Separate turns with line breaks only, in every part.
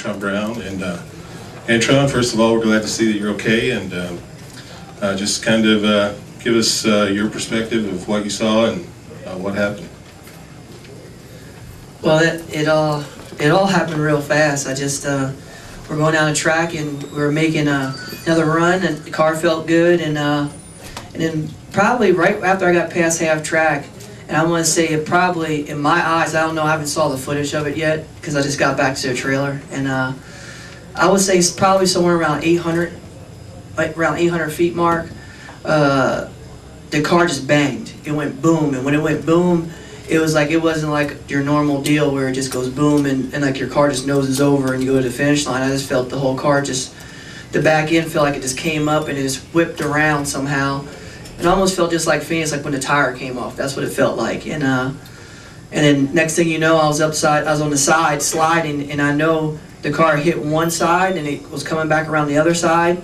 Antron Brown. And Antron, first of all, we're glad to see that you're okay, and just kind of give us your perspective of what you saw and what happened.
Well, it all happened real fast. I just we're going down the track and we were making another run, and the car felt good, and then probably right after I got past half track, and I want to say it probably, in my eyes, I don't know, I haven't saw the footage of it yet because I just got back to the trailer, and I would say it's probably somewhere around 800, like around 800 feet mark. The car just banged. It went boom, and when it went boom, it was like, it wasn't like your normal deal where it just goes boom and like your car just noses over and you go to the finish line. I just felt the whole car just, the back end felt like it just came up and it just whipped around somehow. It almost felt just like Phoenix, like when the tire came off. That's what it felt like. And then next thing you know, I was on the side sliding, and I know the car hit one side and it was coming back around the other side.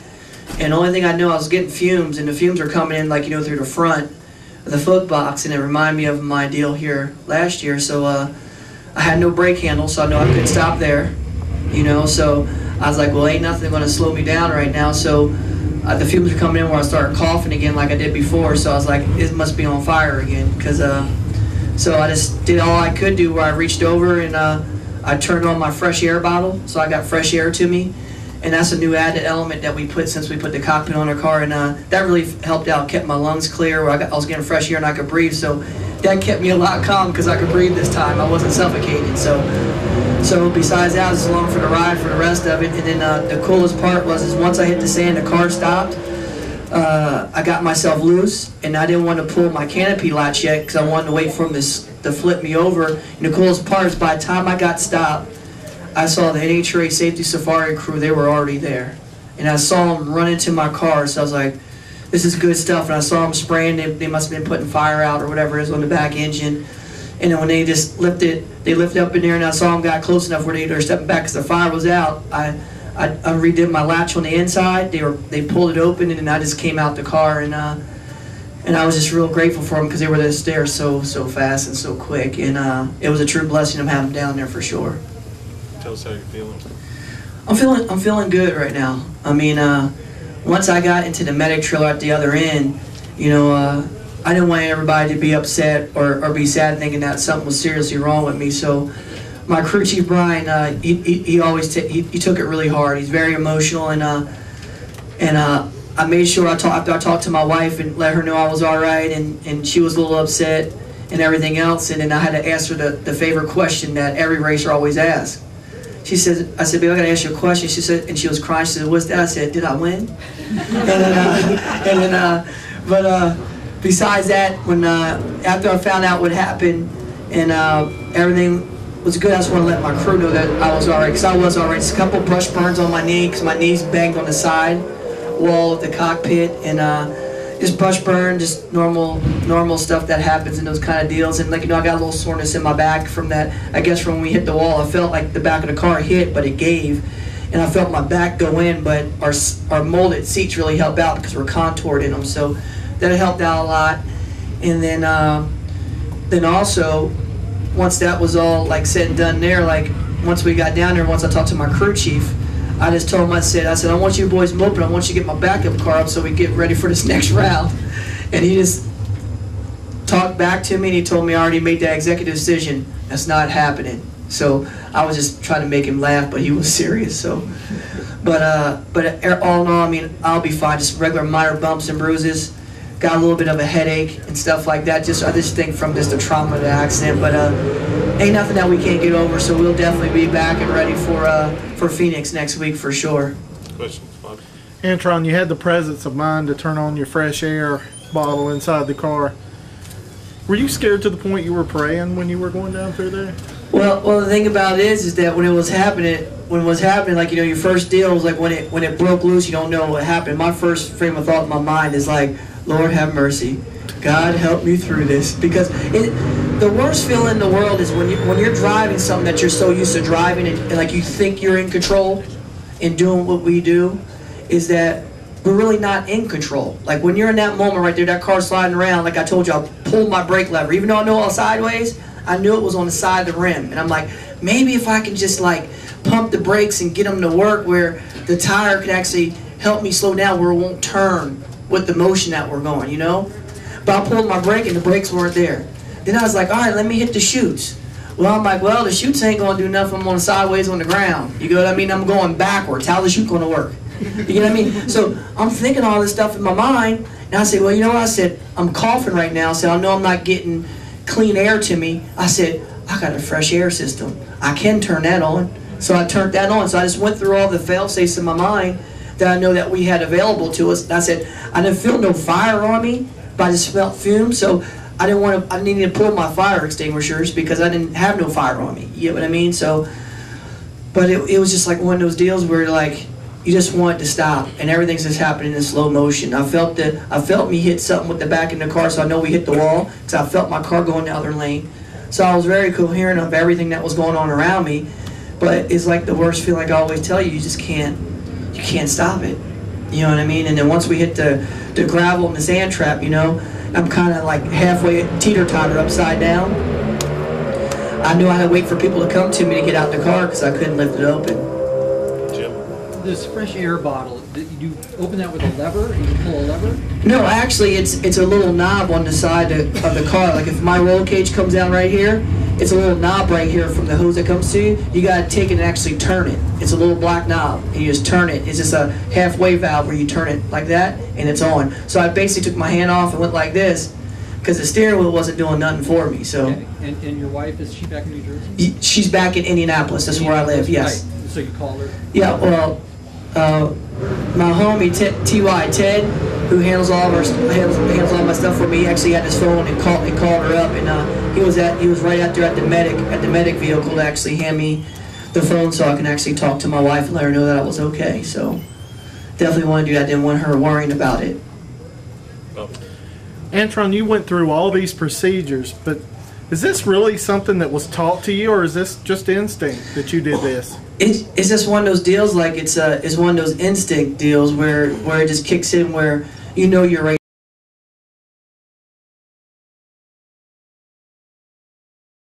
And the only thing I knew, I was getting fumes, and the fumes were coming in, like, you know, through the front of the foot box, and it reminded me of my deal here last year. So I had no brake handle, so I know I couldn't stop there, you know. So I was like, well, ain't nothing going to slow me down right now. So the fumes were coming in where I started coughing again like I did before. So I was like, it must be on fire again, because so I just did all I could do, where I reached over and I turned on my fresh air bottle, so I got fresh air to me. And that's a new added element that we put since we put the cockpit on our car, and that really helped out, kept my lungs clear, where I was getting fresh air and I could breathe. So that kept me a lot calm because I could breathe this time. I wasn't suffocating. So besides that, I was along for the ride for the rest of it. And then the coolest part was once I hit the sand, the car stopped. I got myself loose, and I didn't want to pull my canopy latch yet because I wanted to wait for him to flip me over. And the coolest part is by the time I got stopped, I saw the NHRA safety safari crew. They were already there, and I saw them run into my car. So I was like, this is good stuff. And I saw them spraying. They must have been putting fire out or whatever it is on the back engine. And then when they just lifted up in there, and I saw them got close enough where they were stepping back because the fire was out. I redid my latch on the inside. They pulled it open, and then I just came out the car, and I was just real grateful for them because they were just there so fast and so quick. And it was a true blessing to have them down there for sure.
Tell us how you're feeling.
I'm feeling good right now. I mean, once I got into the medic trailer at the other end, you know, I didn't want everybody to be upset or be sad thinking that something was seriously wrong with me. So my crew chief Brian, he always he took it really hard. He's very emotional, and I made sure after I talked to my wife and let her know I was all right, and she was a little upset and everything else, and then I had to ask her the favorite question that every racer always asks. She said, I said, babe, I gotta ask you a question. She said, and she was crying. She said, what's that? I said, did I win? But besides that, when after I found out what happened and everything was good, I just want to let my crew know that I was all right, because I was all right. Just a couple brush burns on my knee, because my knees banged on the side wall of the cockpit, and just brush burn, just normal stuff that happens in those kind of deals. And like, you know, I got a little soreness in my back from that. I guess from when we hit the wall, I felt like the back of the car hit, but it gave, and I felt my back go in. But our molded seats really help out because we're contoured in them, so that helped out a lot. And then also, once that was all like said and done there, like once we got down there, once I talked to my crew chief, I just told him, I said, I want you boys moping. I want you to get my backup car up so we get ready for this next round. And he just talked back to me, and he told me I already made that executive decision. That's not happening. So I was just trying to make him laugh, but he was serious. So, but all in all, I mean, I'll be fine. Just regular minor bumps and bruises. Got a little bit of a headache and stuff like that. I just think from just the trauma of the accident, but ain't nothing that we can't get over. So we'll definitely be back and ready for Phoenix next week for sure.
Questions, Bob?
Antron, you had the presence of mind to turn on your fresh air bottle inside the car. Were you scared to the point you were praying when you were going down through there?
Well, the thing about it is that when it was happening, like, you know, your first deal was like when it broke loose, you don't know what happened. My first frame of thought in my mind is like, Lord have mercy, God help me through this, because the worst feeling in the world is when you're driving something that you're so used to driving, and like you think you're in control and doing what we do, is that we're really not in control. Like when you're in that moment right there, that car sliding around, like I told you, I pulled my brake lever. Even though I know all sideways, I knew it was on the side of the rim. And I'm like, maybe if I can just like pump the brakes and get them to work where the tire could actually help me slow down where it won't turn with the motion that we're going, you know? But I pulled my brake and the brakes weren't there. Then I was like, all right, let me hit the chutes. Well, I'm like, well, the chutes ain't gonna do nothing. I'm going sideways on the ground. You know what I mean? I'm going backwards. How's the chute gonna work? You know what I mean? So I'm thinking all this stuff in my mind, and I said, well, you know what? I said, I'm coughing right now, so I know I'm not getting clean air to me. I said, I got a fresh air system. I can turn that on. So I turned that on. So I just went through all the fail-safes in my mind that I know that we had available to us. And I said, I didn't feel no fire on me, but I just felt fumes. So I didn't want to. I needed to pull my fire extinguishers because I didn't have no fire on me. You know what I mean? So, but it was just like one of those deals where like you just want it to stop, and everything's just happening in slow motion. I felt me hit something with the back of the car, so I know we hit the wall because I felt my car going the other lane. So I was very coherent of everything that was going on around me. But it's like the worst feeling. Like I always tell you, you just can't stop it. You know what I mean? And then once we hit the gravel and the sand trap, you know, I'm kind of like halfway teeter-totter upside down. I knew I had to wait for people to come to me to get out the car because I couldn't lift it open.
Jim?
This fresh air bottle, did you open that with a lever? You can pull a lever?
No, actually, it's a little knob on the side of the car. Like if my roll cage comes down right here, it's a little knob right here from the hose that comes to you. You got to take it and actually turn it. It's a little black knob, and you just turn it. It's just a halfway valve where you turn it like that, and it's on. So I basically took my hand off and went like this because the steering wheel wasn't doing nothing for me. So.
Okay. And your wife, is she back in New Jersey?
She's back in Indianapolis. That's where I live, yes.
Right. So you call her?
Yeah, well, my homie, T.Y. Ted, who handles all of handles all my stuff for me, he actually had his phone and called her up, and he was right out there at the medic vehicle to actually hand me the phone so I can actually talk to my wife and let her know that I was okay. So definitely want to do that. Didn't want her worrying about it.
Antron, you went through all these procedures, but is this really something that was taught to you, or is this just instinct that you did this?
It's just one of those deals, like it's one of those instinct deals where it just kicks in where you know you're right.